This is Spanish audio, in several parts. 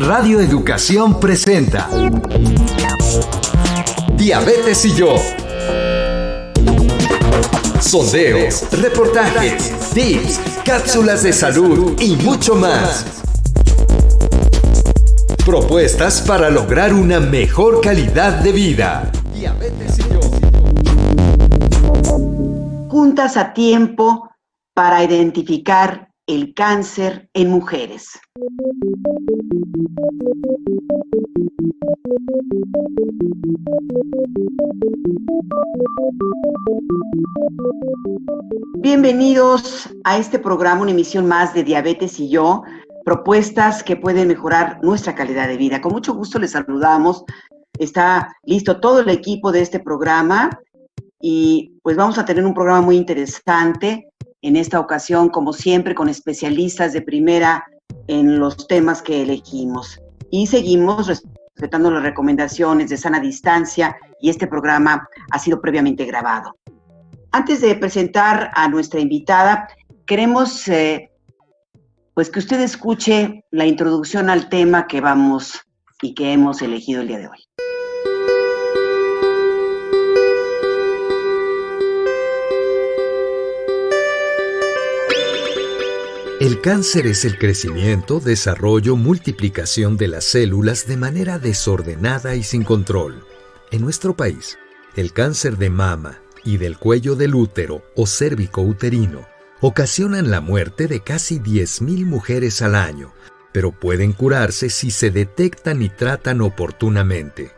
Radio Educación presenta Diabetes y yo. Sondeos, reportajes, tips, cápsulas de salud y mucho más. Propuestas para lograr una mejor calidad de vida. Diabetes y yo. Juntas a tiempo para identificar el cáncer en mujeres. Bienvenidos a este programa, una emisión más de Diabetes y yo, propuestas que pueden mejorar nuestra calidad de vida. Con mucho gusto les saludamos. Está listo todo el equipo de este programa y pues vamos a tener un programa muy interesante en esta ocasión, como siempre, con especialistas de primera en los temas que elegimos. Y seguimos respetando las recomendaciones de sana distancia y este programa ha sido previamente grabado. Antes de presentar a nuestra invitada, queremos pues que usted escuche la introducción al tema que vamos y que hemos elegido el día de hoy. El cáncer es el crecimiento, desarrollo, multiplicación de las células de manera desordenada y sin control. En nuestro país, el cáncer de mama y del cuello del útero o cérvico-uterino ocasionan la muerte de casi 10,000 mujeres al año, pero pueden curarse si se detectan y tratan oportunamente.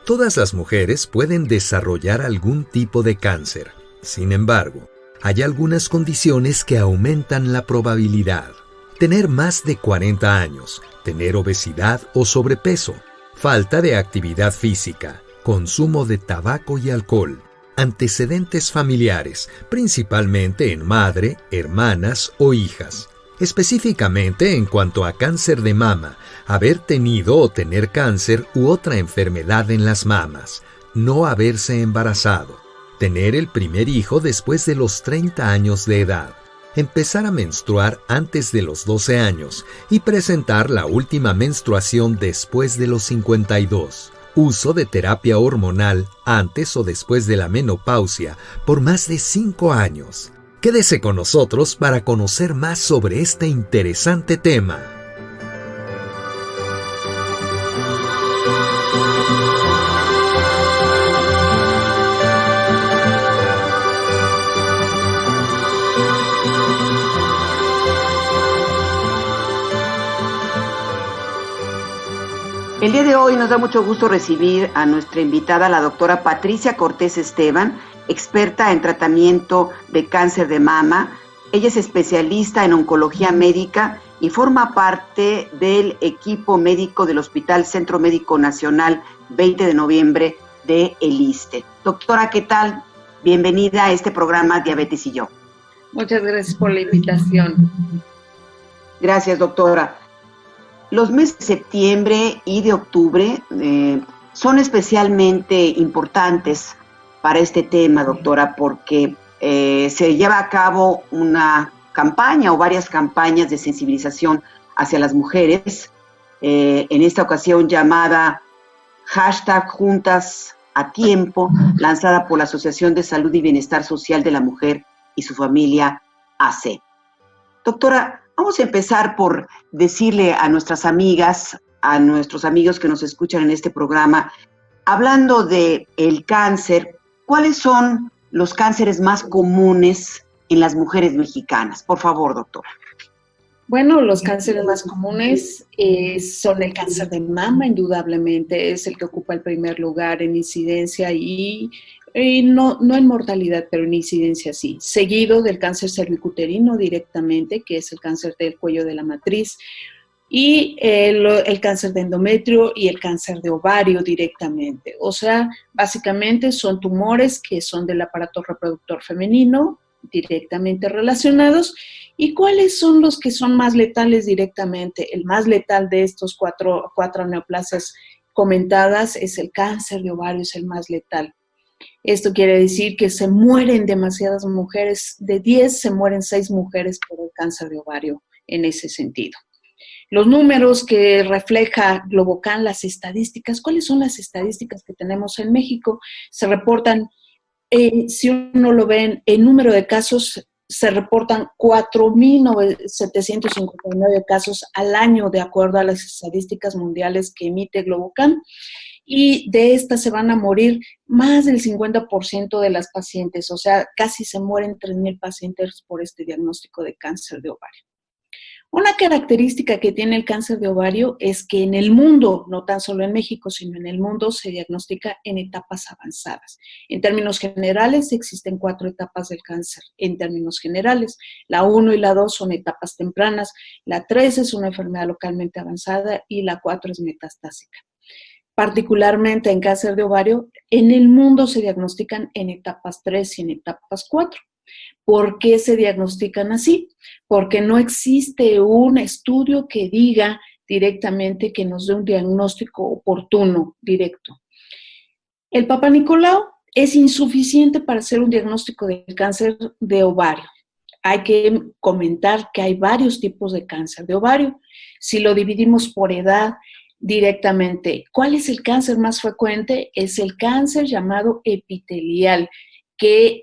Todas las mujeres pueden desarrollar algún tipo de cáncer. Sin embargo, hay algunas condiciones que aumentan la probabilidad. Tener más de 40 años, tener obesidad o sobrepeso, falta de actividad física, consumo de tabaco y alcohol, antecedentes familiares, principalmente en madre, hermanas o hijas. Específicamente en cuanto a cáncer de mama, haber tenido o tener cáncer u otra enfermedad en las mamas, no haberse embarazado, tener el primer hijo después de los 30 años de edad, empezar a menstruar antes de los 12 años y presentar la última menstruación después de los 52. Uso de terapia hormonal antes o después de la menopausia por más de 5 años. Quédese con nosotros para conocer más sobre este interesante tema. El día de hoy nos da mucho gusto recibir a nuestra invitada, la doctora Patricia Cortés Esteban, experta en tratamiento de cáncer de mama. Ella es especialista en oncología médica y forma parte del equipo médico del Hospital Centro Médico Nacional 20 de noviembre de el ISSSTE. Doctora, ¿qué tal? Bienvenida a este programa Diabetes y yo. Muchas gracias por la invitación. Gracias, doctora. Los meses de septiembre y de octubre son especialmente importantes para este tema, doctora, porque se lleva a cabo una campaña o varias campañas de sensibilización hacia las mujeres, en esta ocasión llamada #Juntas a Tiempo, lanzada por la Asociación de Salud y Bienestar Social de la Mujer y su Familia AC. Doctora, vamos a empezar por decirle a nuestras amigas, a nuestros amigos que nos escuchan en este programa, hablando de el cáncer, ¿cuáles son los cánceres más comunes en las mujeres mexicanas? Por favor, doctora. Bueno, los cánceres más comunes son el cáncer de mama, indudablemente, es el que ocupa el primer lugar en incidencia y no en mortalidad, pero en incidencia sí. Seguido del cáncer cervicuterino directamente, que es el cáncer del cuello de la matriz, y el cáncer de endometrio y el cáncer de ovario directamente. O sea, básicamente son tumores que son del aparato reproductor femenino, directamente relacionados. ¿Y cuáles son los que son más letales directamente? El más letal de estos cuatro neoplasias comentadas es el cáncer de ovario, es el más letal. Esto quiere decir que se mueren demasiadas mujeres, de 10 se mueren 6 mujeres por el cáncer de ovario en ese sentido. Los números que refleja Globocan, las estadísticas, ¿cuáles son las estadísticas que tenemos en México? Se reportan, si uno lo ve en número de casos, se reportan 4.759 casos al año, de acuerdo a las estadísticas mundiales que emite Globocan, y de estas se van a morir más del 50% de las pacientes, o sea, casi se mueren 3.000 pacientes por este diagnóstico de cáncer de ovario. Una característica que tiene el cáncer de ovario es que en el mundo, no tan solo en México, sino en el mundo, se diagnostica en etapas avanzadas. En términos generales, existen 4 etapas del cáncer. En términos generales, la 1 y la 2 son etapas tempranas, la 3 es una enfermedad localmente avanzada y la 4 es metastásica. Particularmente en cáncer de ovario, en el mundo se diagnostican en etapas 3 y en etapas 4. ¿Por qué se diagnostican así? Porque no existe un estudio que diga directamente, que nos dé un diagnóstico oportuno, directo. El Papa Nicolau es insuficiente para hacer un diagnóstico de cáncer de ovario. Hay que comentar que hay varios tipos de cáncer de ovario. Si lo dividimos por edad directamente, ¿cuál es el cáncer más frecuente? Es el cáncer llamado epitelial, que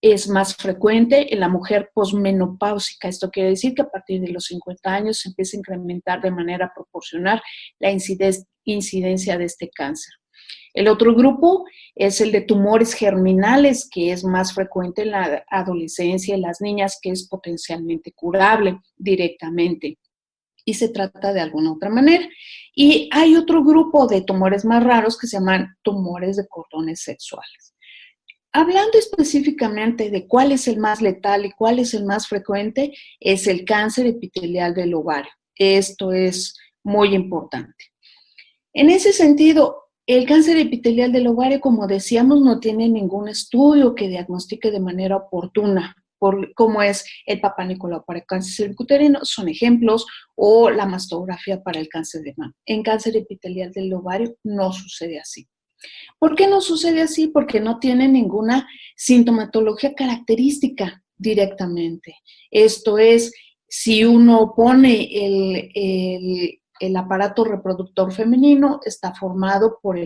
es más frecuente en la mujer posmenopáusica. Esto quiere decir que a partir de los 50 años se empieza a incrementar de manera proporcional la incidencia de este cáncer. El otro grupo es el de tumores germinales, que es más frecuente en la adolescencia y las niñas, que es potencialmente curable directamente y se trata de alguna otra manera. Y hay otro grupo de tumores más raros que se llaman tumores de cordones sexuales. Hablando específicamente de cuál es el más letal y cuál es el más frecuente, es el cáncer epitelial del ovario. Esto es muy importante. En ese sentido, el cáncer epitelial del ovario, como decíamos, no tiene ningún estudio que diagnostique de manera oportuna, como es el Papa Nicolau para el cáncer cervicuterino, son ejemplos, o la mastografía para el cáncer de mama. En cáncer epitelial del ovario no sucede así. ¿Por qué no sucede así? Porque no tiene ninguna sintomatología característica directamente. Esto es, si uno pone el aparato reproductor femenino, está formado por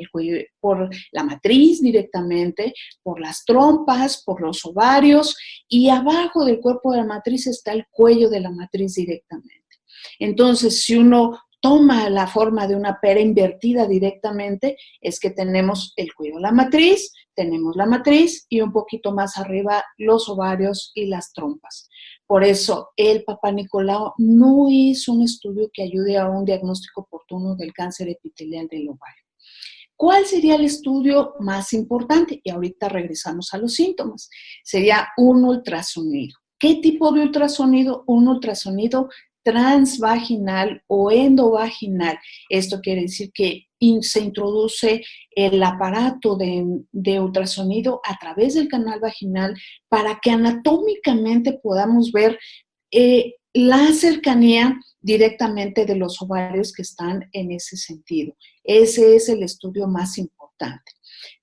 la matriz directamente, por las trompas, por los ovarios, y abajo del cuerpo de la matriz está el cuello de la matriz directamente. Entonces, si uno toma la forma de una pera invertida directamente, es que tenemos el cuello de la matriz, tenemos la matriz y un poquito más arriba los ovarios y las trompas. Por eso el Papa Nicolau no hizo un estudio que ayude a un diagnóstico oportuno del cáncer epitelial del ovario. ¿Cuál sería el estudio más importante? Y ahorita regresamos a los síntomas. Sería un ultrasonido. ¿Qué tipo de ultrasonido? Un ultrasonido transvaginal o endovaginal. Esto quiere decir que se introduce el aparato de ultrasonido a través del canal vaginal para que anatómicamente podamos ver la cercanía directamente de los ovarios que están en ese sentido. Ese es el estudio más importante.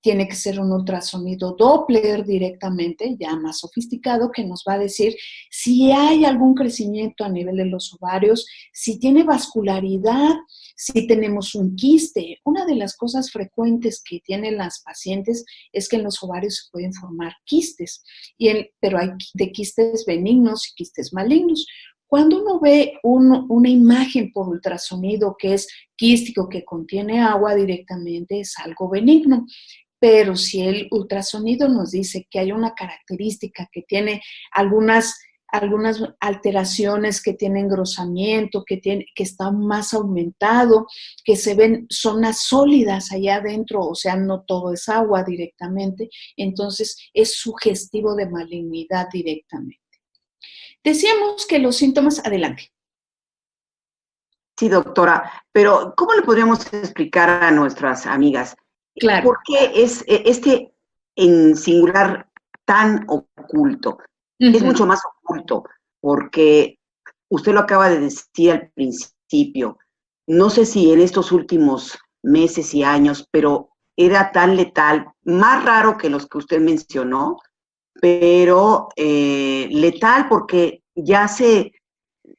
Tiene que ser un ultrasonido Doppler directamente, ya más sofisticado, que nos va a decir si hay algún crecimiento a nivel de los ovarios, si tiene vascularidad, si tenemos un quiste. Una de las cosas frecuentes que tienen las pacientes es que en los ovarios se pueden formar quistes, pero hay de quistes benignos y quistes malignos. Cuando uno ve una imagen por ultrasonido que es quístico, que contiene agua directamente, es algo benigno. Pero si el ultrasonido nos dice que hay una característica que tiene algunas alteraciones, que tiene engrosamiento, que está más aumentado, que se ven zonas sólidas allá adentro, o sea, no todo es agua directamente, entonces es sugestivo de malignidad directamente. Decíamos que los síntomas, adelante. Sí, doctora, pero ¿cómo le podríamos explicar a nuestras amigas Claro. por qué es en singular tan oculto? Es mucho más oculto, porque usted lo acaba de decir al principio, no sé si en estos últimos meses y años, pero era tan letal, más raro que los que usted mencionó, pero letal porque ya se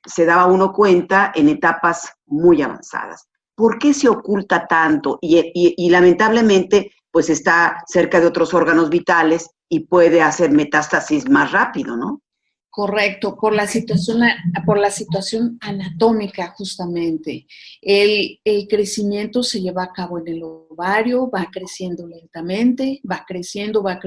se daba uno cuenta en etapas muy avanzadas. ¿Por qué se oculta tanto? Y lamentablemente, pues está cerca de otros órganos vitales y puede hacer metástasis más rápido, ¿no? Correcto, por la situación anatómica justamente. El crecimiento se lleva a cabo en el ovario, va creciendo lentamente, va creciendo, va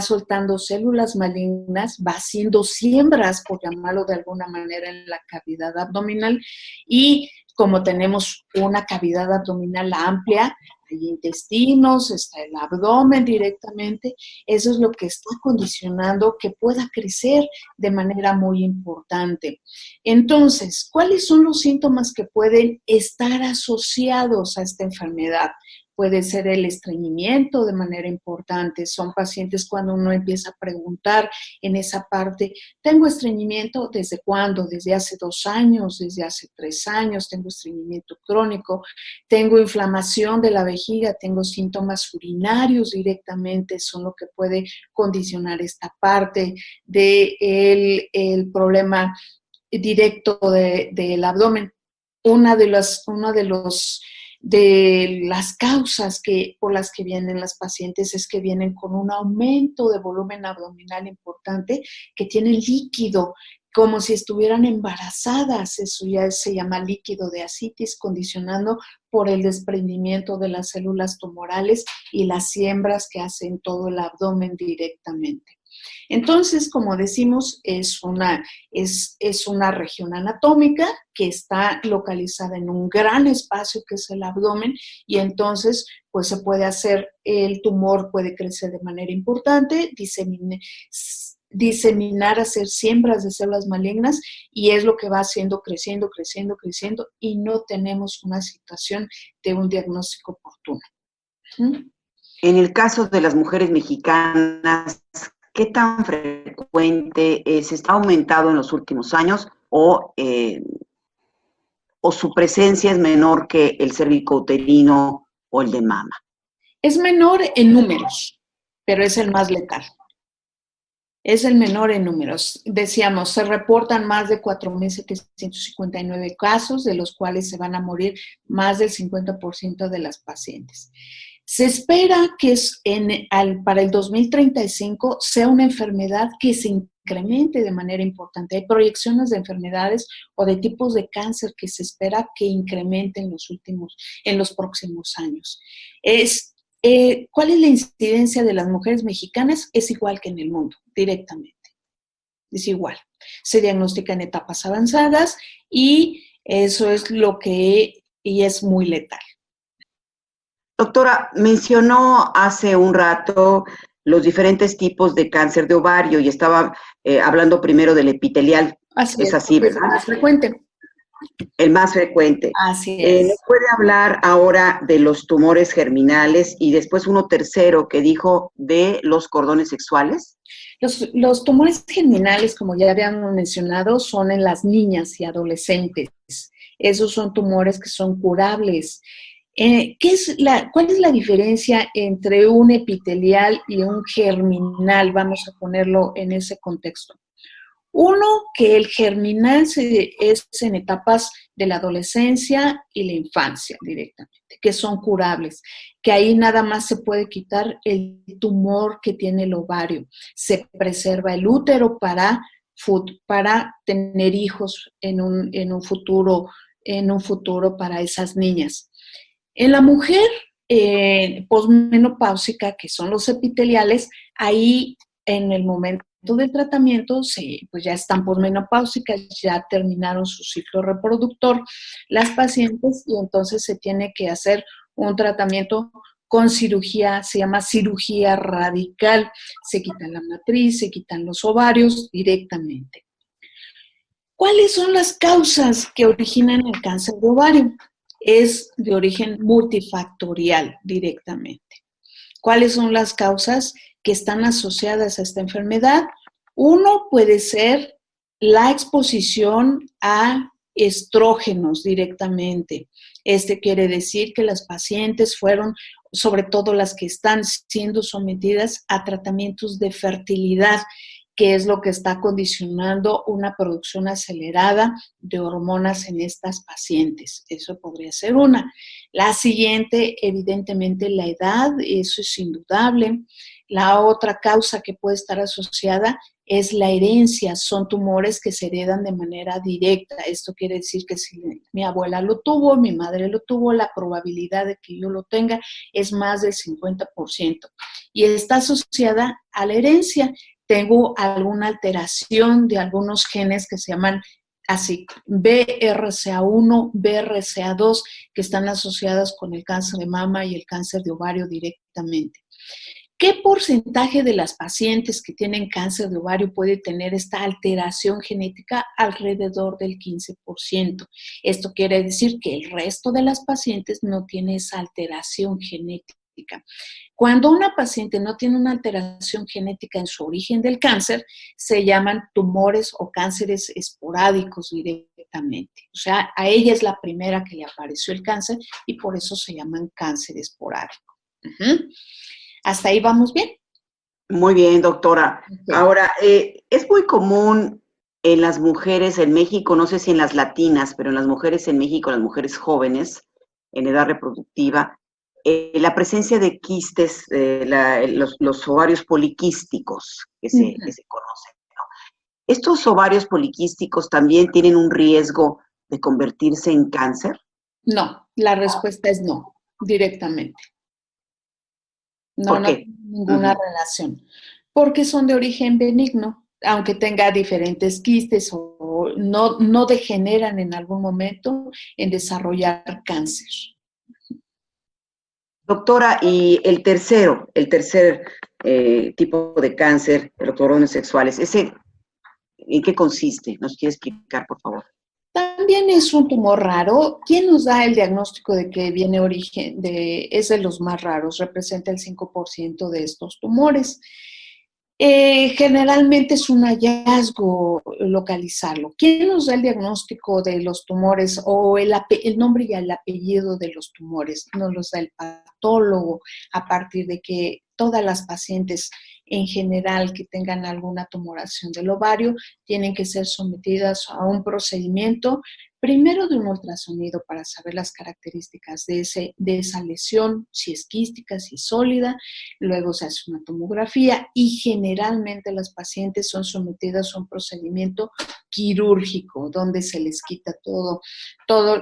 soltando células malignas, va haciendo siembras, por llamarlo de alguna manera, en la cavidad abdominal y como tenemos una cavidad abdominal amplia, hay intestinos, está el abdomen directamente, eso es lo que está condicionando que pueda crecer de manera muy importante. Entonces, ¿cuáles son los síntomas que pueden estar asociados a esta enfermedad? Puede ser el estreñimiento de manera importante. Son pacientes cuando uno empieza a preguntar en esa parte, ¿tengo estreñimiento? ¿Desde cuándo? ¿Desde hace 2 años? ¿Desde hace 3 años? ¿Tengo estreñimiento crónico? ¿Tengo inflamación de la vejiga? ¿Tengo síntomas urinarios directamente? Son lo que puede condicionar esta parte del problema directo del abdomen. Una de las causas por las que vienen las pacientes es que vienen con un aumento de volumen abdominal importante, que tienen líquido, como si estuvieran embarazadas. Eso ya se llama líquido de ascitis, condicionando por el desprendimiento de las células tumorales y las siembras que hacen todo el abdomen directamente. Entonces, como decimos, es una región anatómica que está localizada en un gran espacio que es el abdomen y entonces pues se puede hacer, el tumor puede crecer de manera importante, diseminar, hacer siembras de células malignas y es lo que va haciendo creciendo y no tenemos una situación de un diagnóstico oportuno. En el caso de las mujeres mexicanas, ¿qué tan frecuente es? ¿Está aumentado en los últimos años o su presencia es menor que el cervicouterino o el de mama? Es menor en números, pero es el más letal. Es el menor en números. Decíamos, se reportan más de 4.759 casos, de los cuales se van a morir más del 50% de las pacientes. Se espera que para el 2035 sea una enfermedad que se incremente de manera importante. Hay proyecciones de enfermedades o de tipos de cáncer que se espera que incrementen en los próximos años. ¿Cuál es la incidencia de las mujeres mexicanas? Es igual que en el mundo, directamente. Es igual. Se diagnostica en etapas avanzadas y eso es y es muy letal. Doctora, mencionó hace un rato los diferentes tipos de cáncer de ovario y estaba hablando primero del epitelial. Así es así, ¿verdad? Es el más frecuente. El más frecuente. Así es. ¿Nos puede hablar ahora de los tumores germinales y después uno tercero que dijo de los cordones sexuales? Los tumores germinales, como ya habíamos mencionado, son en las niñas y adolescentes. Esos son tumores que son curables. ¿Cuál es la diferencia entre un epitelial y un germinal? Vamos a ponerlo en ese contexto. Uno, que el germinal es en etapas de la adolescencia y la infancia directamente, que son curables, que ahí nada más se puede quitar el tumor que tiene el ovario. Se preserva el útero para tener hijos en un futuro para esas niñas. En la mujer posmenopáusica, que son los epiteliales, ahí en el momento del tratamiento, pues ya están posmenopáusicas, ya terminaron su ciclo reproductor las pacientes y entonces se tiene que hacer un tratamiento con cirugía, se llama cirugía radical. Se quita la matriz, se quitan los ovarios directamente. ¿Cuáles son las causas que originan el cáncer de ovario? Es de origen multifactorial directamente. ¿Cuáles son las causas que están asociadas a esta enfermedad? Uno puede ser la exposición a estrógenos directamente. Quiere decir que las pacientes fueron, sobre todo las que están siendo sometidas a tratamientos de fertilidad que es lo que está condicionando una producción acelerada de hormonas en estas pacientes. Eso podría ser una. La siguiente, evidentemente, la edad, eso es indudable. La otra causa que puede estar asociada es la herencia. Son tumores que se heredan de manera directa. Esto quiere decir que si mi abuela lo tuvo, mi madre lo tuvo, la probabilidad de que yo lo tenga es más del 50%. Y está asociada a la herencia. Tengo alguna alteración de algunos genes que se llaman así, BRCA1, BRCA2, que están asociadas con el cáncer de mama y el cáncer de ovario directamente. ¿Qué porcentaje de las pacientes que tienen cáncer de ovario puede tener esta alteración genética? Alrededor del 15%. Esto quiere decir que el resto de las pacientes no tiene esa alteración genética. Cuando una paciente no tiene una alteración genética en su origen del cáncer, se llaman tumores o cánceres esporádicos directamente. O sea, a ella es la primera que le apareció el cáncer y por eso se llaman cáncer esporádico. ¿Hasta ahí vamos bien? Muy bien, doctora. Okay. Ahora, es muy común en las mujeres en México, no sé si en las latinas, pero en las mujeres en México, las mujeres jóvenes en edad reproductiva, la presencia de quistes, los ovarios poliquísticos que se conocen, ¿no? ¿Estos ovarios poliquísticos también tienen un riesgo de convertirse en cáncer? No, la respuesta es no, directamente. No, no tiene ninguna relación. Porque son de origen benigno, aunque tenga diferentes quistes o no degeneran en algún momento en desarrollar cáncer. Doctora, y el tercer tipo de cáncer, los corones sexuales, ¿ese en qué consiste? ¿Nos quiere explicar, por favor? También es un tumor raro. ¿Quién nos da el diagnóstico de que viene origen es de los más raros? Representa el 5% de estos tumores. Generalmente es un hallazgo localizarlo. ¿Quién nos da el diagnóstico de los tumores o el nombre y el apellido de los tumores? Nos los da el patólogo a partir de que todas las pacientes en general que tengan alguna tumoración del ovario tienen que ser sometidas a un procedimiento, primero de un ultrasonido para saber las características de esa lesión, si es quística, si es sólida, luego se hace una tomografía y generalmente las pacientes son sometidas a un procedimiento quirúrgico donde se les quita todo,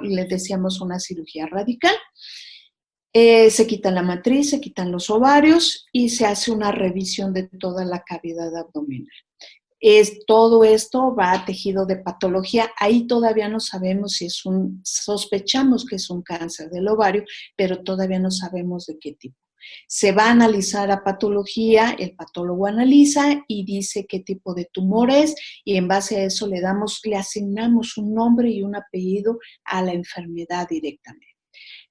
les decíamos una cirugía radical. Se quita la matriz, se quitan los ovarios y se hace una revisión de toda la cavidad abdominal. Todo esto va a tejido de patología. Ahí todavía no sabemos si sospechamos que es un cáncer del ovario, pero todavía no sabemos de qué tipo. Se va a analizar a patología, el patólogo analiza y dice qué tipo de tumor es y en base a eso le asignamos un nombre y un apellido a la enfermedad directamente.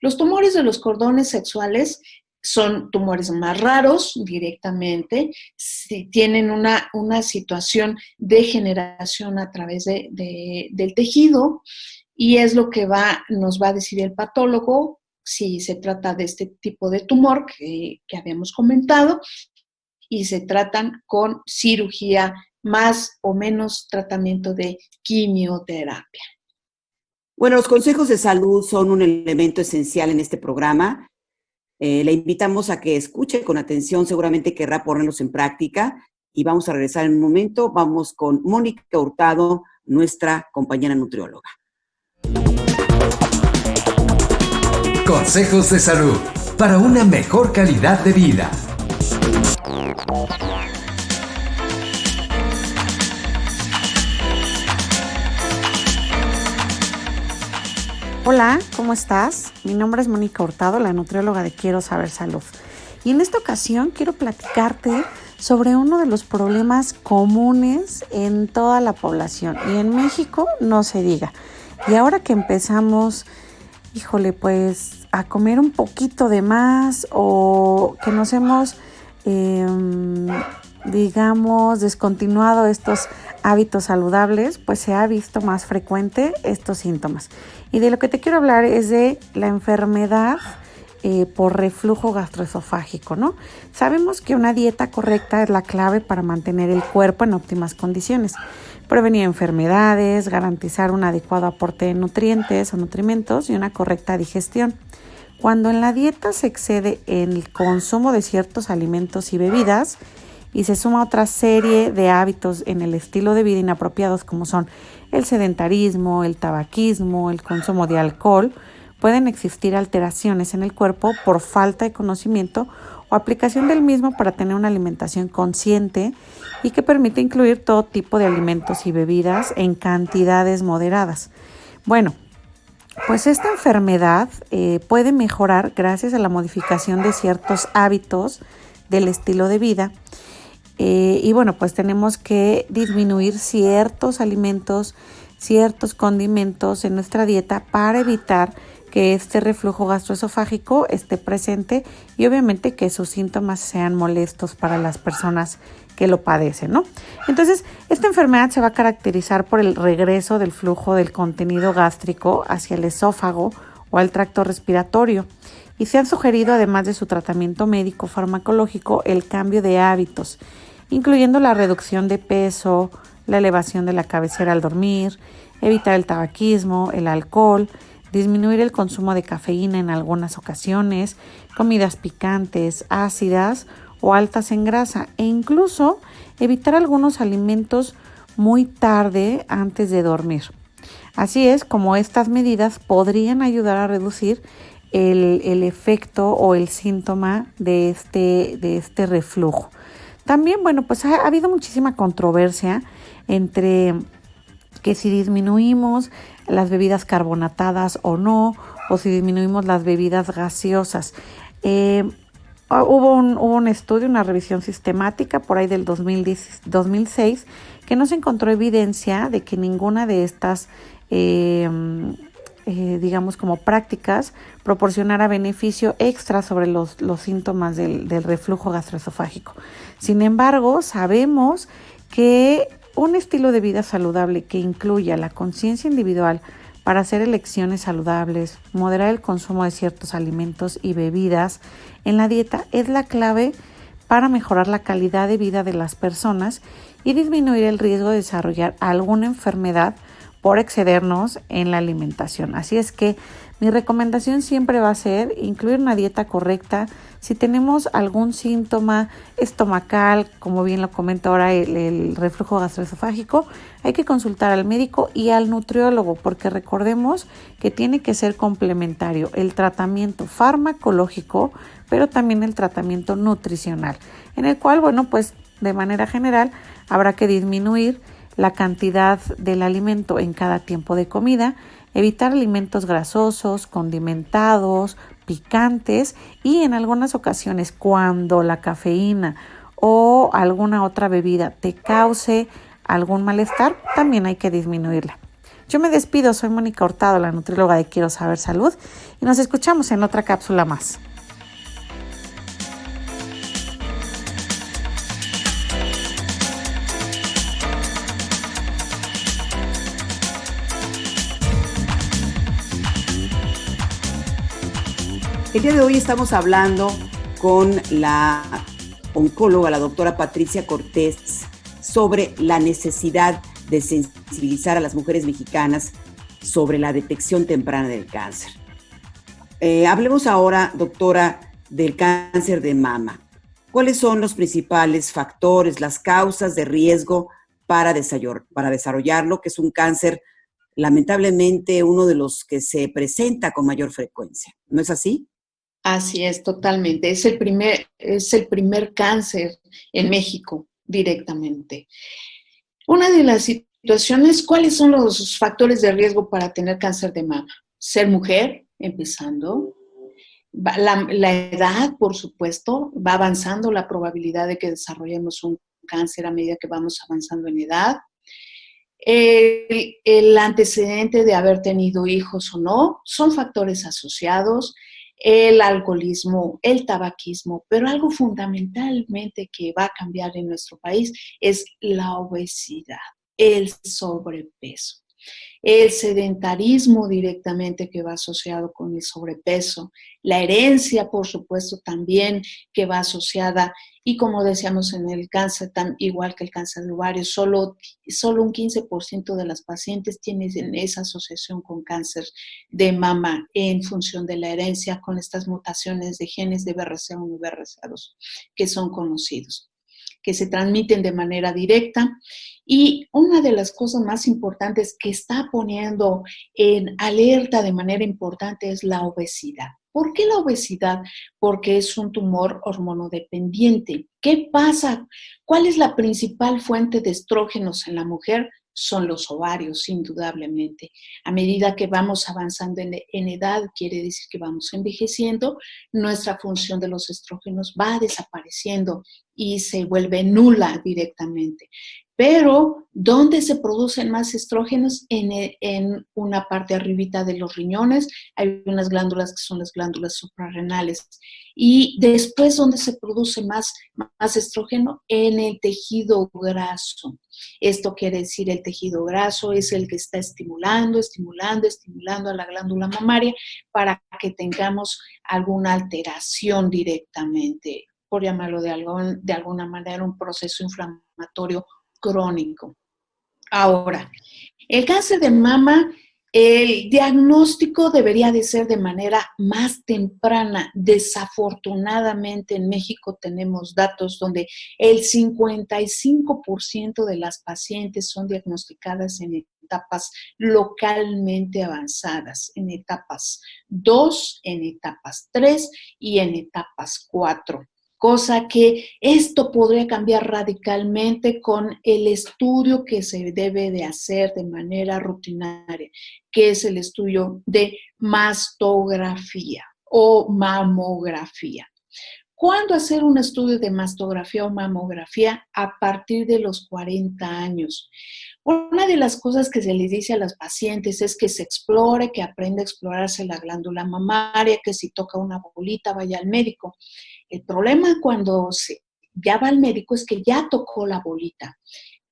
Los tumores de los cordones sexuales son tumores más raros directamente, si tienen una situación de generación a través del tejido y es lo que nos va a decir el patólogo si se trata de este tipo de tumor que habíamos comentado y se tratan con cirugía más o menos tratamiento de quimioterapia. Bueno, los consejos de salud son un elemento esencial en este programa. Le invitamos a que escuche con atención, seguramente querrá ponerlos en práctica y vamos a regresar en un momento. Vamos con Mónica Hurtado, nuestra compañera nutrióloga. Consejos de salud para una mejor calidad de vida. Hola, ¿cómo estás? Mi nombre es Mónica Hurtado, la nutrióloga de Quiero Saber Salud. Y en esta ocasión quiero platicarte sobre uno de los problemas comunes en toda la población. Y en México no se diga. Y ahora que empezamos, pues a comer un poquito de más o que nos hemos, descontinuado estos hábitos saludables, pues se ha visto más frecuente estos síntomas. Y de lo que te quiero hablar es de la enfermedad por reflujo gastroesofágico, ¿no? Sabemos que una dieta correcta es la clave para mantener el cuerpo en óptimas condiciones, prevenir enfermedades, garantizar un adecuado aporte de nutrientes o nutrimentos y una correcta digestión. Cuando en la dieta se excede en el consumo de ciertos alimentos y bebidas y se suma otra serie de hábitos en el estilo de vida inapropiados como son el sedentarismo, el tabaquismo, el consumo de alcohol, pueden existir alteraciones en el cuerpo por falta de conocimiento o aplicación del mismo para tener una alimentación consciente y que permite incluir todo tipo de alimentos y bebidas en cantidades moderadas. Bueno, pues esta enfermedad puede mejorar gracias a la modificación de ciertos hábitos del estilo de vida. Y bueno, pues tenemos que disminuir ciertos alimentos, ciertos condimentos en nuestra dieta para evitar que este reflujo gastroesofágico esté presente y obviamente que sus síntomas sean molestos para las personas que lo padecen, ¿no? Entonces, esta enfermedad se va a caracterizar por el regreso del flujo del contenido gástrico hacia el esófago o al tracto respiratorio. Y se han sugerido, además de su tratamiento médico farmacológico, el cambio de hábitos, incluyendo la reducción de peso, la elevación de la cabecera al dormir, evitar el tabaquismo, el alcohol, disminuir el consumo de cafeína en algunas ocasiones, comidas picantes, ácidas o altas en grasa e incluso evitar algunos alimentos muy tarde antes de dormir. Así es como estas medidas podrían ayudar a reducir el efecto o el síntoma de este reflujo. También, bueno, pues ha habido muchísima controversia entre que si disminuimos las bebidas carbonatadas o no, o si disminuimos las bebidas gaseosas. Hubo un estudio, una revisión sistemática por ahí del 2006, que no se encontró evidencia de que ninguna de estas, digamos como prácticas, proporcionara beneficio extra sobre los síntomas del reflujo gastroesofágico. Sin embargo, sabemos que un estilo de vida saludable que incluya la conciencia individual para hacer elecciones saludables, moderar el consumo de ciertos alimentos y bebidas en la dieta es la clave para mejorar la calidad de vida de las personas y disminuir el riesgo de desarrollar alguna enfermedad por excedernos en la alimentación. Así es que mi recomendación siempre va a ser incluir una dieta correcta. Si tenemos algún síntoma estomacal, como bien lo comenta ahora el reflujo gastroesofágico, hay que consultar al médico y al nutriólogo, porque recordemos que tiene que ser complementario el tratamiento farmacológico, pero también el tratamiento nutricional, en el cual, bueno, pues de manera general habrá que disminuir la cantidad del alimento en cada tiempo de comida, evitar alimentos grasosos, condimentados, picantes y en algunas ocasiones cuando la cafeína o alguna otra bebida te cause algún malestar, también hay que disminuirla. Yo me despido, soy Mónica Hurtado, la nutrióloga de Quiero Saber Salud, y nos escuchamos en otra cápsula más. El día de hoy estamos hablando con la oncóloga, la doctora Patricia Cortés, sobre la necesidad de sensibilizar a las mujeres mexicanas sobre la detección temprana del cáncer. Hablemos ahora, doctora, del cáncer de mama. ¿Cuáles son los principales factores, las causas de riesgo para desarrollarlo, que es un cáncer, lamentablemente, uno de los que se presenta con mayor frecuencia? ¿No es así? Así es, totalmente. Es el primer cáncer en México directamente. Una de las situaciones, ¿cuáles son los factores de riesgo para tener cáncer de mama? Ser mujer, empezando. La edad, por supuesto, va avanzando la probabilidad de que desarrollemos un cáncer a medida que vamos avanzando en edad. El antecedente de haber tenido hijos o no son factores asociados. El alcoholismo, el tabaquismo, pero algo fundamentalmente que va a cambiar en nuestro país es la obesidad, el sobrepeso. el sedentarismo directamente que va asociado con el sobrepeso, la herencia, por supuesto, también que va asociada, y como decíamos en el cáncer, igual que el cáncer de ovario, solo un 15% de las pacientes tienen esa asociación con cáncer de mama en función de la herencia con estas mutaciones de genes de BRCA1 y BRCA2 que son conocidos, que se transmiten de manera directa. Y una de las cosas más importantes que está poniendo en alerta de manera importante es la obesidad. ¿Por qué la obesidad? Porque es un tumor hormonodependiente. ¿Qué pasa? ¿Cuál es la principal fuente de estrógenos en la mujer? Son los ovarios, indudablemente. A medida que vamos avanzando en edad, quiere decir que vamos envejeciendo, nuestra función de los estrógenos va desapareciendo y se vuelve nula directamente. Pero, ¿dónde se producen más estrógenos? En una parte arribita de los riñones, hay unas glándulas que son las glándulas suprarrenales. Y después, ¿dónde se produce más estrógeno? En el tejido graso. Esto quiere decir, el tejido graso es el que está estimulando a la glándula mamaria para que tengamos alguna alteración directamente, por llamarlo de alguna manera, un proceso inflamatorio crónico. Ahora, el cáncer de mama, el diagnóstico debería de ser de manera más temprana. Desafortunadamente en México tenemos datos donde el 55% de las pacientes son diagnosticadas en etapas localmente avanzadas, en etapas 2, en etapas 3 y en etapas 4. Cosa que esto podría cambiar radicalmente con el estudio que se debe de hacer de manera rutinaria, que es el estudio de mastografía o mamografía. ¿Cuándo hacer un estudio de mastografía o mamografía? A partir de los 40 años. Una de las cosas que se les dice a las pacientes es que se explore, que aprenda a explorarse la glándula mamaria, que si toca una bolita vaya al médico. El problema cuando ya va al médico es que ya tocó la bolita.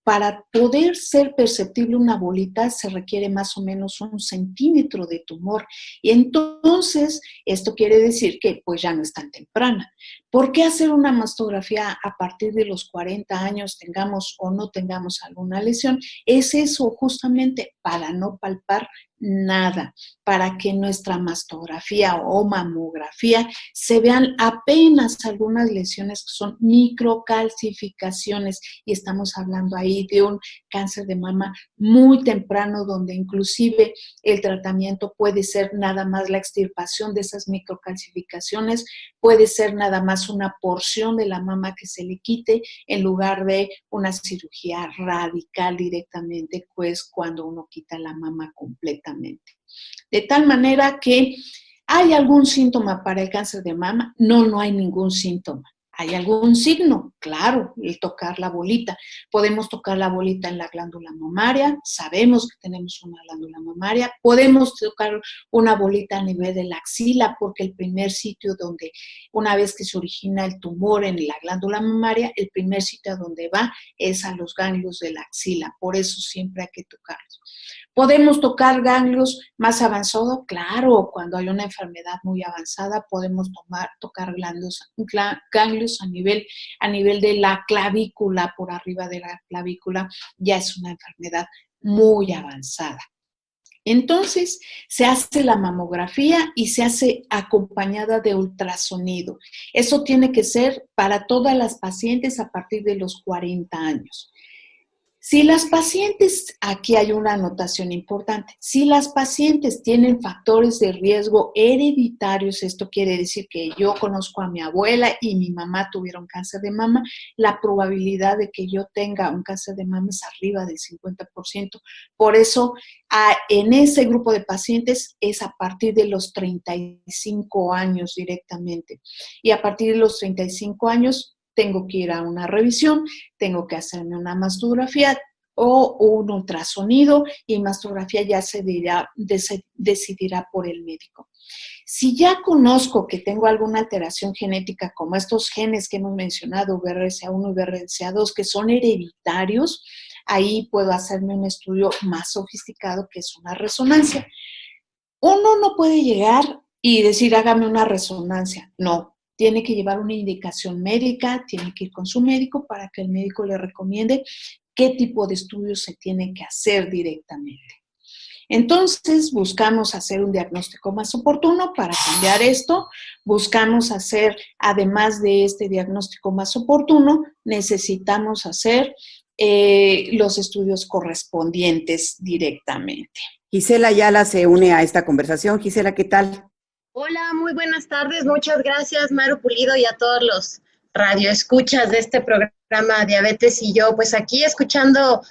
Para poder ser perceptible una bolita se requiere más o menos 1 centímetro de tumor. Y entonces esto quiere decir que pues ya no es tan temprana. ¿Por qué hacer una mastografía a partir de los 40 años, tengamos o no tengamos alguna lesión? Es eso justamente, para no palpar nada, para que nuestra mastografía o mamografía se vean apenas algunas lesiones que son microcalcificaciones, y estamos hablando ahí de un cáncer de mama muy temprano, donde inclusive el tratamiento puede ser nada más la extirpación de esas microcalcificaciones, puede ser nada más una porción de la mama que se le quite en lugar de una cirugía radical directamente, pues cuando uno quita la mama completamente. De tal manera que, ¿hay algún síntoma para el cáncer de mama? No, no hay ningún síntoma. ¿Hay algún signo? Claro, el tocar la bolita. Podemos tocar la bolita en la glándula mamaria, sabemos que tenemos una glándula mamaria, podemos tocar una bolita a nivel de la axila, porque el primer sitio donde, una vez que se origina el tumor en la glándula mamaria, el primer sitio a donde va es a los ganglios de la axila, por eso siempre hay que tocarlos. ¿Podemos tocar ganglios más avanzados? Claro, cuando hay una enfermedad muy avanzada podemos tocar ganglios a nivel de la clavícula, por arriba de la clavícula, ya es una enfermedad muy avanzada. Entonces, se hace la mamografía y se hace acompañada de ultrasonido. Eso tiene que ser para todas las pacientes a partir de los 40 años. Si las pacientes, aquí hay una anotación importante, si las pacientes tienen factores de riesgo hereditarios, esto quiere decir que yo conozco a mi abuela y mi mamá tuvieron cáncer de mama, la probabilidad de que yo tenga un cáncer de mama es arriba del 50%. Por eso, en ese grupo de pacientes es a partir de los 35 años directamente. Y a partir de los 35 años, tengo que ir a una revisión, tengo que hacerme una mastografía o un ultrasonido, y mastografía ya se decidirá por el médico. Si ya conozco que tengo alguna alteración genética, como estos genes que hemos mencionado, BRCA1 y BRCA2, que son hereditarios, ahí puedo hacerme un estudio más sofisticado que es una resonancia. Uno no puede llegar y decir, hágame una resonancia. No, tiene que llevar una indicación médica, tiene que ir con su médico para que el médico le recomiende qué tipo de estudios se tiene que hacer directamente. Entonces, buscamos hacer un diagnóstico más oportuno para cambiar esto. Buscamos hacer, además de este diagnóstico más oportuno, necesitamos hacer los estudios correspondientes directamente. Gisela Ayala se une a esta conversación. Gisela, ¿qué tal? Hola, muy buenas tardes. Muchas gracias, Maru Pulido, y a todos los radioescuchas de este programa Diabetes y yo. Pues aquí escuchando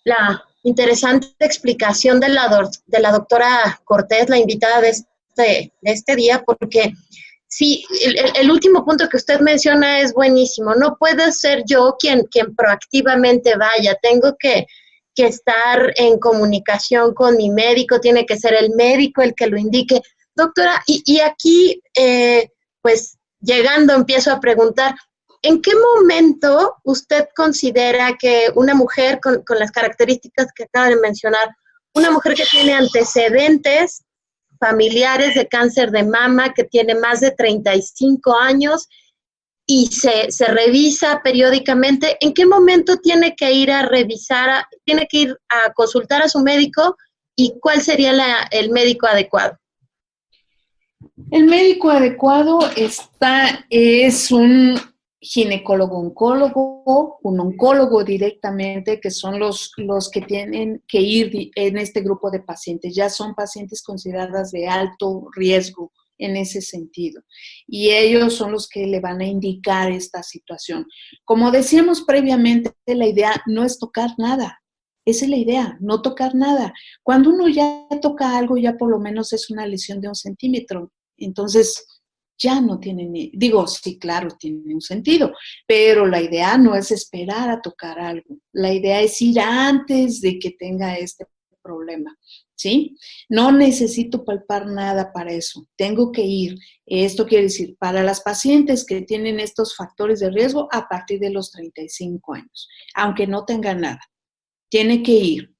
la interesante explicación de la doctora Cortés, la invitada de este día, porque sí, el último punto que usted menciona es buenísimo. No puedo ser yo quien proactivamente vaya. Tengo que estar en comunicación con mi médico, tiene que ser el médico el que lo indique. Doctora, y aquí, pues llegando, empiezo a preguntar, ¿en qué momento usted considera que una mujer con las características que acaba de mencionar, una mujer que tiene antecedentes familiares de cáncer de mama, que tiene más de 35 años y se revisa periódicamente, ¿en qué momento tiene que ir a revisar, tiene que ir a consultar a su médico y cuál sería el médico adecuado? El médico adecuado es un ginecólogo-oncólogo, un oncólogo directamente, que son los que tienen que ir en este grupo de pacientes. Ya son pacientes consideradas de alto riesgo en ese sentido. Y ellos son los que le van a indicar esta situación. Como decíamos previamente, la idea no es tocar nada. Esa es la idea, no tocar nada. Cuando uno ya toca algo, ya por lo menos es una lesión de 1 centímetro. Entonces, ya no tiene sí, claro, tiene un sentido, pero la idea no es esperar a tocar algo. La idea es ir antes de que tenga este problema, ¿sí? No necesito palpar nada para eso, tengo que ir. Esto quiere decir, para las pacientes que tienen estos factores de riesgo a partir de los 35 años, aunque no tengan nada, tiene que ir.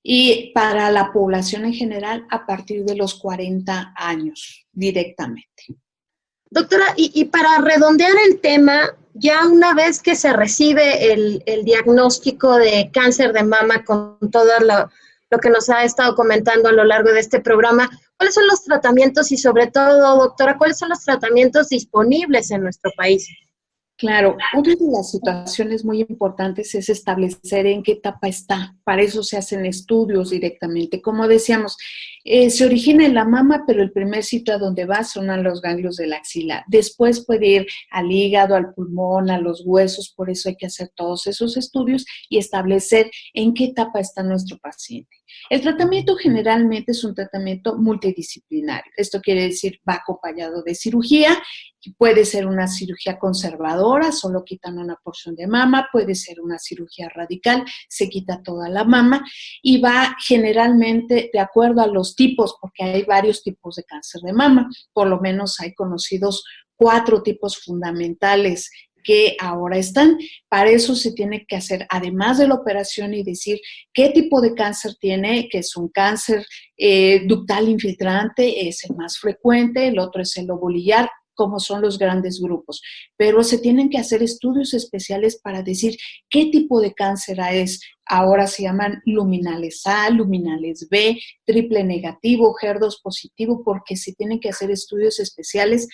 Y para la población en general a partir de los 40 años directamente. Doctora, y para redondear el tema, ya una vez que se recibe el diagnóstico de cáncer de mama con todo lo que nos ha estado comentando a lo largo de este programa, ¿cuáles son los tratamientos y sobre todo, doctora, cuáles son los tratamientos disponibles en nuestro país? Claro, una de las situaciones muy importantes es establecer en qué etapa está. Para eso se hacen estudios directamente. Como decíamos, se origina en la mama, pero el primer sitio a donde va son a los ganglios de la axila. Después puede ir al hígado, al pulmón, a los huesos. Por eso hay que hacer todos esos estudios y establecer en qué etapa está nuestro paciente. El tratamiento generalmente es un tratamiento multidisciplinario. Esto quiere decir, va acompañado de cirugía. Puede ser una cirugía conservadora, solo quitan una porción de mama, puede ser una cirugía radical, se quita toda la mama y va generalmente de acuerdo a los tipos, porque hay varios tipos de cáncer de mama, por lo menos hay conocidos 4 tipos fundamentales que ahora están. Para eso se tiene que hacer, además de la operación, y decir qué tipo de cáncer tiene, que es un cáncer ductal infiltrante, es el más frecuente, el otro es el lobolillar, como son los grandes grupos, pero se tienen que hacer estudios especiales para decir qué tipo de cáncer es. Ahora se llaman luminales A, luminales B, triple negativo, HER2 positivo, porque se tienen que hacer estudios especiales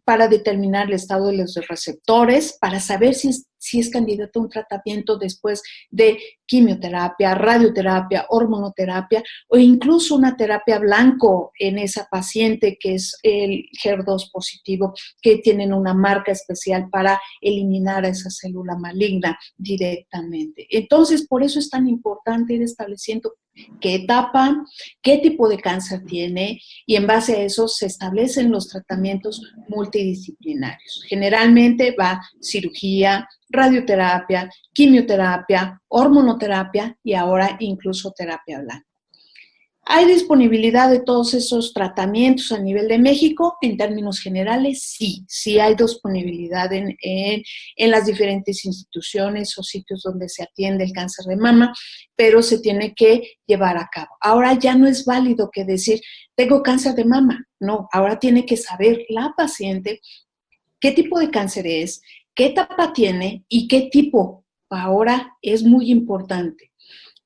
para determinar el estado de los receptores, para saber si es candidato a un tratamiento después de quimioterapia, radioterapia, hormonoterapia o incluso una terapia blanco en esa paciente que es el HER2 positivo, que tienen una marca especial para eliminar a esa célula maligna directamente. Entonces, por eso es tan importante ir estableciendo qué etapa, qué tipo de cáncer tiene, y en base a eso se establecen los tratamientos multidisciplinarios. Generalmente va cirugía, radioterapia, quimioterapia, hormonoterapia y ahora incluso terapia blanca. ¿Hay disponibilidad de todos esos tratamientos a nivel de México? En términos generales, sí hay disponibilidad en las diferentes instituciones o sitios donde se atiende el cáncer de mama, pero se tiene que llevar a cabo. Ahora ya no es válido que decir, tengo cáncer de mama. No, ahora tiene que saber la paciente qué tipo de cáncer es, qué etapa tiene y qué tipo. Ahora es muy importante.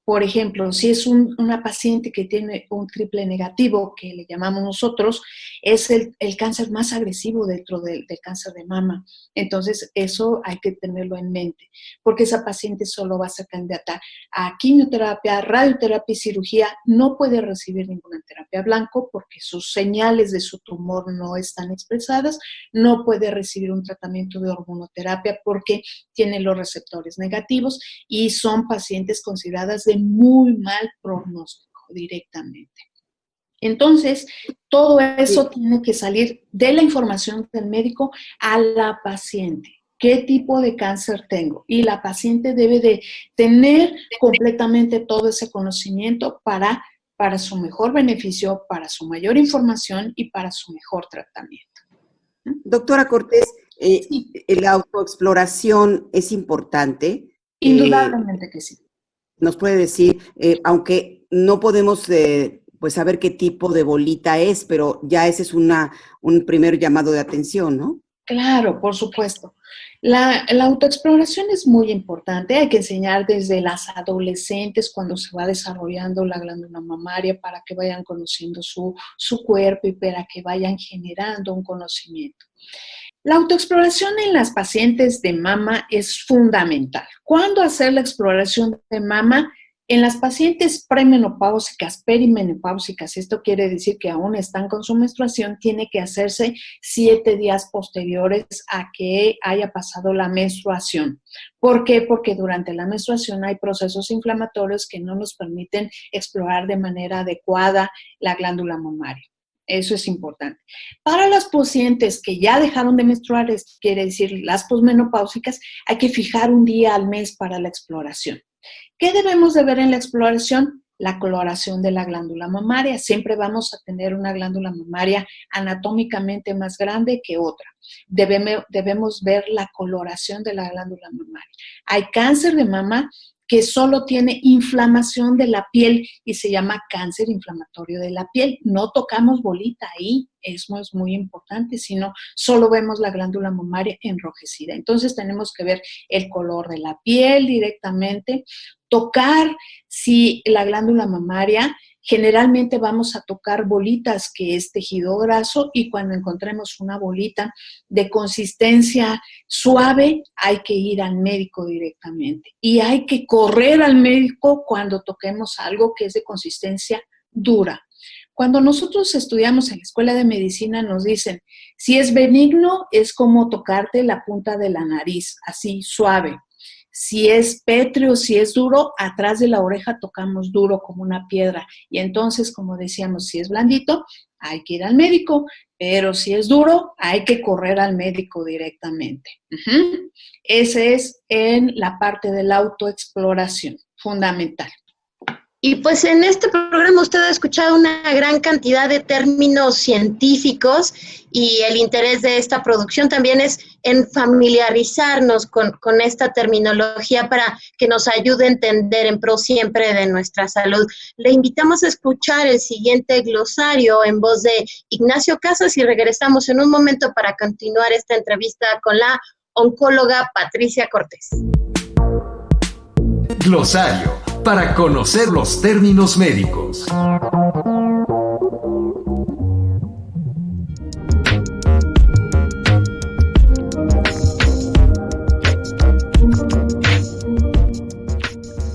Por ejemplo, si es una paciente que tiene un triple negativo, que le llamamos nosotros, es el cáncer más agresivo dentro del cáncer de mama. Entonces, eso hay que tenerlo en mente, porque esa paciente solo va a ser candidata a quimioterapia, radioterapia y cirugía. No puede recibir ninguna terapia blanco porque sus señales de su tumor no están expresadas. No puede recibir un tratamiento de hormonoterapia porque tiene los receptores negativos y son pacientes consideradas de muy mal pronóstico directamente. Entonces, todo eso tiene que salir de la información del médico a la paciente. ¿Qué tipo de cáncer tengo? Y la paciente debe de tener completamente todo ese conocimiento para su mejor beneficio, para su mayor información y para su mejor tratamiento. Doctora Cortés, la autoexploración es importante. Indudablemente que sí. Nos puede decir, aunque no podemos pues saber qué tipo de bolita es, pero ya ese es un primer llamado de atención, ¿no? Claro, por supuesto. La autoexploración es muy importante. Hay que enseñar desde las adolescentes cuando se va desarrollando la glándula mamaria para que vayan conociendo su cuerpo y para que vayan generando un conocimiento. La autoexploración en las pacientes de mama es fundamental. ¿Cuándo hacer la exploración de mama? En las pacientes premenopáusicas, perimenopáusicas, esto quiere decir que aún están con su menstruación, tiene que hacerse 7 días posteriores a que haya pasado la menstruación. ¿Por qué? Porque durante la menstruación hay procesos inflamatorios que no nos permiten explorar de manera adecuada la glándula mamaria. Eso es importante. Para las pacientes que ya dejaron de menstruar, quiere decir las posmenopáusicas, hay que fijar un día al mes para la exploración. ¿Qué debemos de ver en la exploración? La coloración de la glándula mamaria. Siempre vamos a tener una glándula mamaria anatómicamente más grande que otra. Debemos ver la coloración de la glándula mamaria. Hay cáncer de mama que solo tiene inflamación de la piel y se llama cáncer inflamatorio de la piel. No tocamos bolita ahí, eso es muy importante, sino solo vemos la glándula mamaria enrojecida. Entonces tenemos que ver el color de la piel directamente, tocar si la glándula mamaria, generalmente vamos a tocar bolitas que es tejido graso y cuando encontremos una bolita de consistencia suave hay que ir al médico directamente y hay que correr al médico cuando toquemos algo que es de consistencia dura. Cuando nosotros estudiamos en la escuela de medicina nos dicen, si es benigno es como tocarte la punta de la nariz, así suave. Si es pétreo, si es duro, atrás de la oreja tocamos duro como una piedra. Y entonces, como decíamos, si es blandito, hay que ir al médico. Pero si es duro, hay que correr al médico directamente. Ese es en la parte de la autoexploración, fundamental. Y pues en este programa usted ha escuchado una gran cantidad de términos científicos y el interés de esta producción también es en familiarizarnos con esta terminología para que nos ayude a entender en pro siempre de nuestra salud. Le invitamos a escuchar el siguiente glosario en voz de Ignacio Casas y regresamos en un momento para continuar esta entrevista con la oncóloga Patricia Cortés. Glosario, para conocer los términos médicos.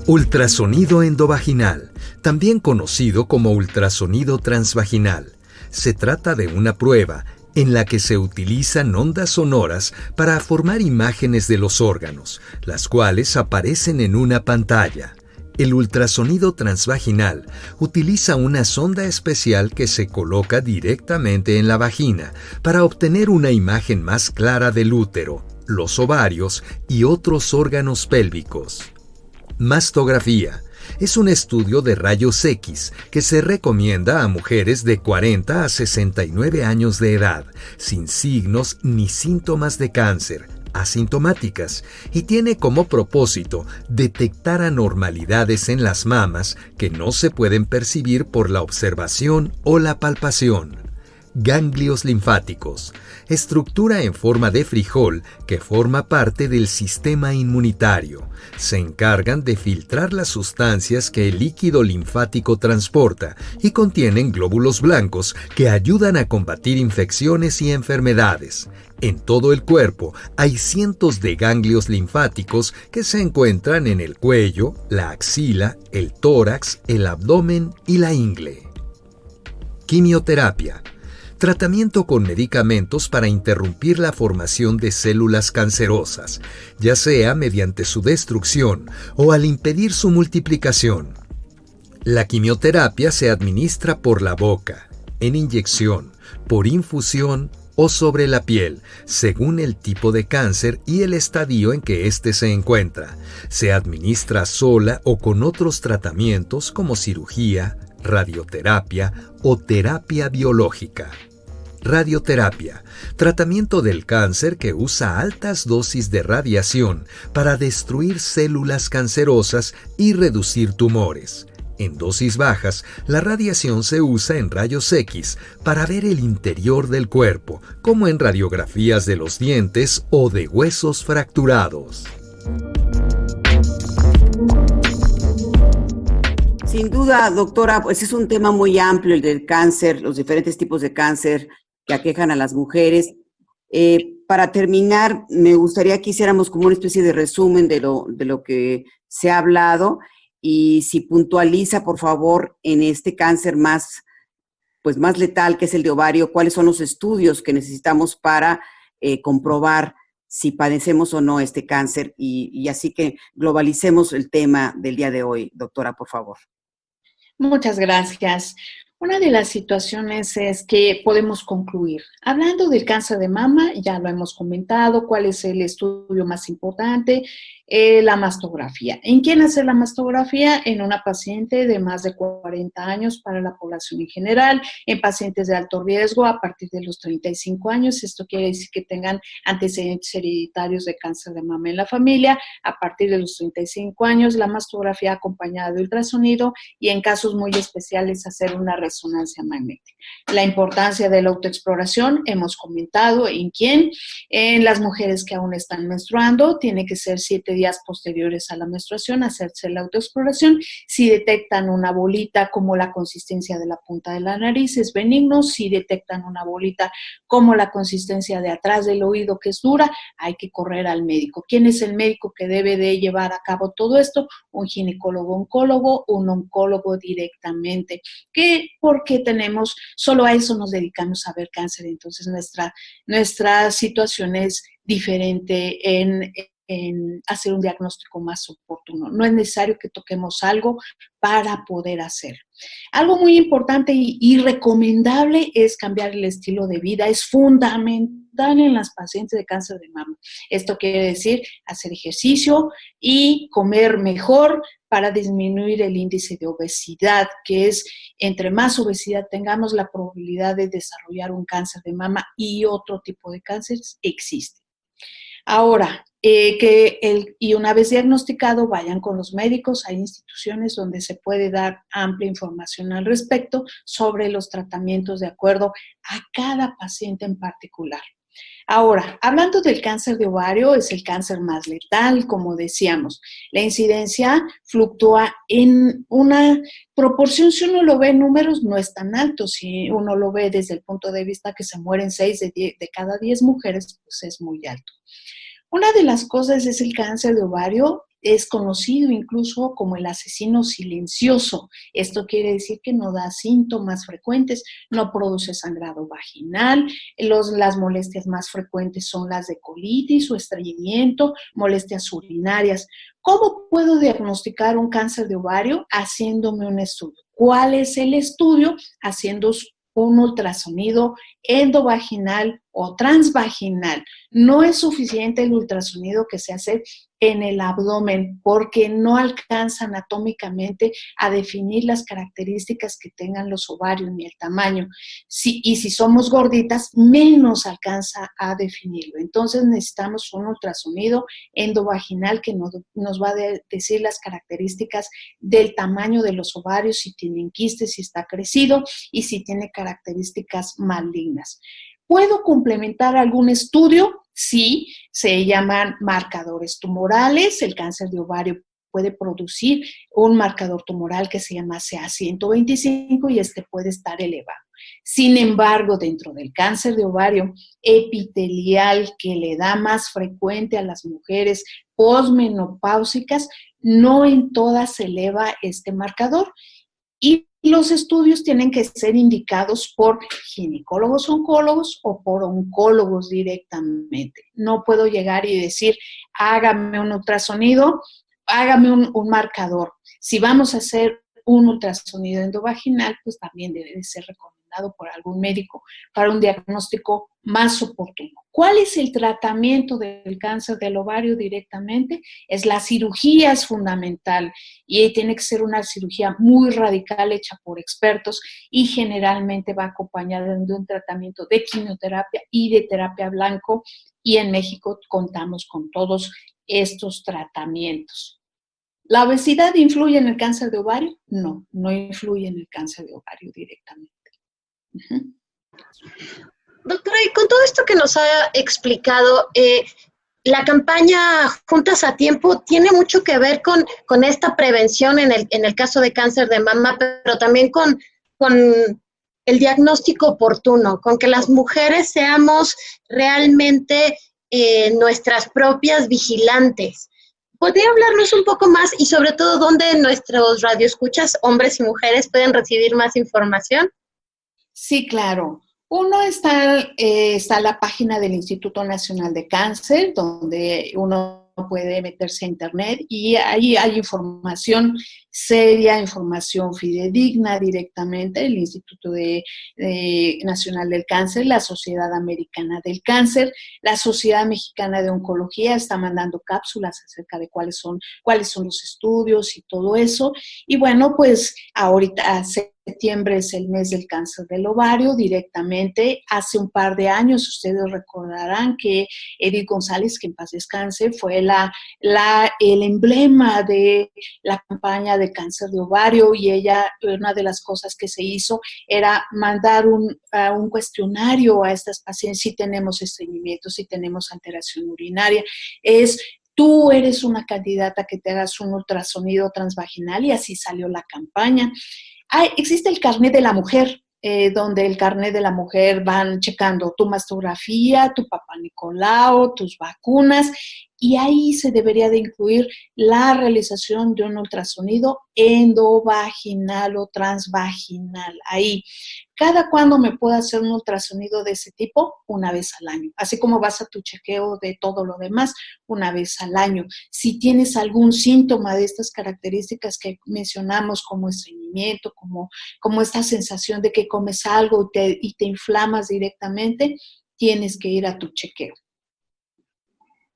Ultrasonido endovaginal, también conocido como ultrasonido transvaginal. Se trata de una prueba en la que se utilizan ondas sonoras para formar imágenes de los órganos, las cuales aparecen en una pantalla. El ultrasonido transvaginal utiliza una sonda especial que se coloca directamente en la vagina para obtener una imagen más clara del útero, los ovarios y otros órganos pélvicos. Mastografía. Es un estudio de rayos X que se recomienda a mujeres de 40 a 69 años de edad, sin signos ni síntomas de cáncer, asintomáticas, y tiene como propósito detectar anormalidades en las mamas que no se pueden percibir por la observación o la palpación. Ganglios linfáticos, estructura en forma de frijol que forma parte del sistema inmunitario. Se encargan de filtrar las sustancias que el líquido linfático transporta y contienen glóbulos blancos que ayudan a combatir infecciones y enfermedades. En todo el cuerpo hay cientos de ganglios linfáticos que se encuentran en el cuello, la axila, el tórax, el abdomen y la ingle. Quimioterapia. Tratamiento con medicamentos para interrumpir la formación de células cancerosas, ya sea mediante su destrucción o al impedir su multiplicación. La quimioterapia se administra por la boca, en inyección, por infusión o sobre la piel, según el tipo de cáncer y el estadio en que éste se encuentra. Se administra sola o con otros tratamientos como cirugía, radioterapia o terapia biológica. Radioterapia, tratamiento del cáncer que usa altas dosis de radiación para destruir células cancerosas y reducir tumores. En dosis bajas, la radiación se usa en rayos X para ver el interior del cuerpo, como en radiografías de los dientes o de huesos fracturados. Sin duda, doctora, pues es un tema muy amplio el del cáncer, los diferentes tipos de cáncer que aquejan a las mujeres. Para terminar, me gustaría que hiciéramos como una especie de resumen de lo que se ha hablado y si puntualiza, por favor, en este cáncer más letal, que es el de ovario, cuáles son los estudios que necesitamos para comprobar si padecemos o no este cáncer y así que globalicemos el tema del día de hoy, doctora, por favor. Muchas gracias. Una de las situaciones es que podemos concluir. Hablando del cáncer de mama, ya lo hemos comentado, cuál es el estudio más importante, la mastografía. ¿En quién hacer la mastografía? En una paciente de más de 40 años para la población en general, en pacientes de alto riesgo a partir de los 35 años. Esto quiere decir que tengan antecedentes hereditarios de cáncer de mama en la familia. A partir de los 35 años, la mastografía acompañada de ultrasonido y en casos muy especiales hacer una resonancia magnética. La importancia de la autoexploración, hemos comentado en quién. En las mujeres que aún están menstruando, tiene que ser 7 días posteriores a la menstruación, hacerse la autoexploración. Si detectan una bolita como la consistencia de la punta de la nariz, es benigno. Si detectan una bolita como la consistencia de atrás del oído, que es dura, hay que correr al médico. ¿Quién es el médico que debe de llevar a cabo todo esto? Un ginecólogo-oncólogo, un oncólogo directamente. Porque solo a eso nos dedicamos a ver cáncer, entonces nuestra situación es diferente en hacer un diagnóstico más oportuno. No es necesario que toquemos algo para poder hacer. Algo muy importante y recomendable es cambiar el estilo de vida. Es fundamental en las pacientes de cáncer de mama. Esto quiere decir hacer ejercicio y comer mejor para disminuir el índice de obesidad, que es, entre más obesidad tengamos, la probabilidad de desarrollar un cáncer de mama y otro tipo de cánceres existe. Ahora, y una vez diagnosticado, vayan con los médicos. Hay instituciones donde se puede dar amplia información al respecto sobre los tratamientos de acuerdo a cada paciente en particular. Ahora, hablando del cáncer de ovario, es el cáncer más letal, como decíamos. La incidencia fluctúa en una proporción, si uno lo ve en números, no es tan alto. Si uno lo ve desde el punto de vista que se mueren 6 de cada 10 mujeres, pues es muy alto. Una de las cosas es el cáncer de ovario, es conocido incluso como el asesino silencioso. Esto quiere decir que no da síntomas frecuentes, no produce sangrado vaginal. Las molestias más frecuentes son las de colitis o estreñimiento, molestias urinarias. ¿Cómo puedo diagnosticar un cáncer de ovario? Haciéndome un estudio. ¿Cuál es el estudio? Haciendo un ultrasonido endovaginal o transvaginal. No es suficiente el ultrasonido que se hace en el abdomen porque no alcanza anatómicamente a definir las características que tengan los ovarios ni el tamaño. Y si somos gorditas, menos alcanza a definirlo. Entonces necesitamos un ultrasonido endovaginal que nos va a decir las características del tamaño de los ovarios, si tienen quistes, si está crecido y si tiene características malignas. ¿Puedo complementar algún estudio? Sí, se llaman marcadores tumorales. El cáncer de ovario puede producir un marcador tumoral que se llama CA125 y este puede estar elevado. Sin embargo, dentro del cáncer de ovario epitelial que le da más frecuente a las mujeres posmenopáusicas, no en todas se eleva este marcador. Y los estudios tienen que ser indicados por ginecólogos oncólogos o por oncólogos directamente. No puedo llegar y decir, hágame un ultrasonido, hágame un marcador. Si vamos a hacer un ultrasonido endovaginal, pues también debe de ser recomendado por algún médico para un diagnóstico más oportuno. ¿Cuál es el tratamiento del cáncer del ovario directamente? La cirugía es fundamental y tiene que ser una cirugía muy radical hecha por expertos y generalmente va acompañada de un tratamiento de quimioterapia y de terapia blanco y en México contamos con todos estos tratamientos. ¿La obesidad influye en el cáncer de ovario? No, no influye en el cáncer de ovario directamente. Uh-huh. Doctora, y con todo esto que nos ha explicado, la campaña Juntas a Tiempo tiene mucho que ver con esta prevención en el caso de cáncer de mama, pero también con el diagnóstico oportuno, con que las mujeres seamos realmente nuestras propias vigilantes. ¿Podría hablarnos un poco más y sobre todo dónde nuestros radioescuchas, hombres y mujeres, pueden recibir más información? Sí, claro. Uno está la página del Instituto Nacional de Cáncer, donde uno puede meterse a internet y ahí hay información seria, información fidedigna directamente, el Instituto Nacional del Cáncer, la Sociedad Americana del Cáncer, la Sociedad Mexicana de Oncología está mandando cápsulas acerca de cuáles son los estudios y todo eso. Y bueno, pues ahorita septiembre es el mes del cáncer del ovario directamente. Hace un par de años, ustedes recordarán que Edith González, que en paz descanse, fue el emblema de la campaña de cáncer de ovario y ella, una de las cosas que se hizo era mandar un cuestionario a estas pacientes si tenemos estreñimiento, si tenemos alteración urinaria. Tú eres una candidata que te hagas un ultrasonido transvaginal y así salió la campaña. Existe el carnet de la mujer, donde el carnet de la mujer van checando tu mastografía, tu papá Nicolau, tus vacunas, y ahí se debería de incluir la realización de un ultrasonido endovaginal o transvaginal. Ahí, ¿cada cuándo me puedo hacer un ultrasonido de ese tipo? Una vez al año. Así como vas a tu chequeo de todo lo demás, una vez al año. Si tienes algún síntoma de estas características que mencionamos, como estreñimiento, como esta sensación de que comes algo y te inflamas directamente, tienes que ir a tu chequeo.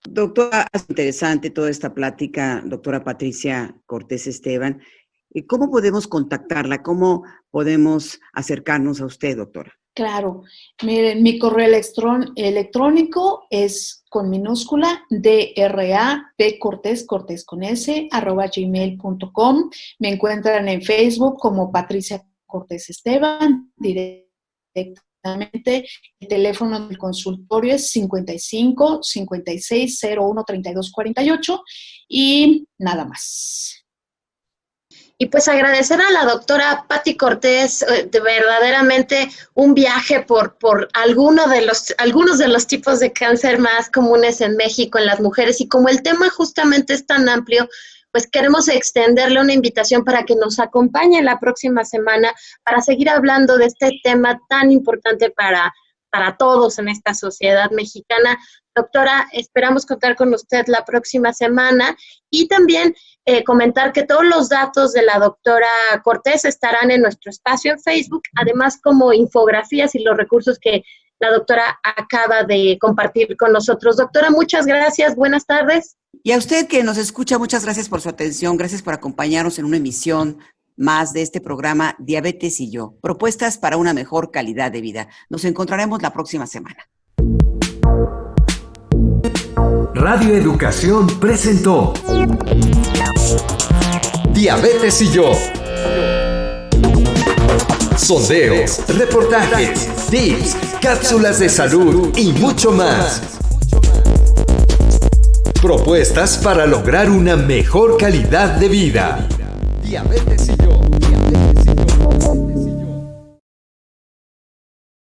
Doctora, es interesante toda esta plática, doctora Patricia Cortés Esteban. ¿Cómo podemos contactarla? ¿Cómo podemos acercarnos a usted, doctora? Claro. Miren, mi correo electrónico es con minúscula drapcortés, cortés con s, @gmail.com. Me encuentran en Facebook como Patricia Cortés Esteban, directamente. El teléfono del consultorio es 55 56 01 32 48 y nada más. Y pues agradecer a la doctora Pati Cortés, de verdaderamente un viaje por algunos de los tipos de cáncer más comunes en México en las mujeres, y como el tema justamente es tan amplio, pues queremos extenderle una invitación para que nos acompañe la próxima semana para seguir hablando de este tema tan importante para todos en esta sociedad mexicana. Doctora, esperamos contar con usted la próxima semana y también comentar que todos los datos de la doctora Cortés estarán en nuestro espacio en Facebook, además como infografías y los recursos que la doctora acaba de compartir con nosotros. Doctora, muchas gracias, buenas tardes. Y a usted que nos escucha, muchas gracias por su atención, gracias por acompañarnos en una emisión más de este programa Diabetes y Yo, propuestas para una mejor calidad de vida. Nos encontraremos la próxima semana. Radio Educación presentó Diabetes y Yo. Sondeos, reportajes, tips, cápsulas de salud y mucho más. Propuestas para lograr una mejor calidad de vida. Diabetes y Yo.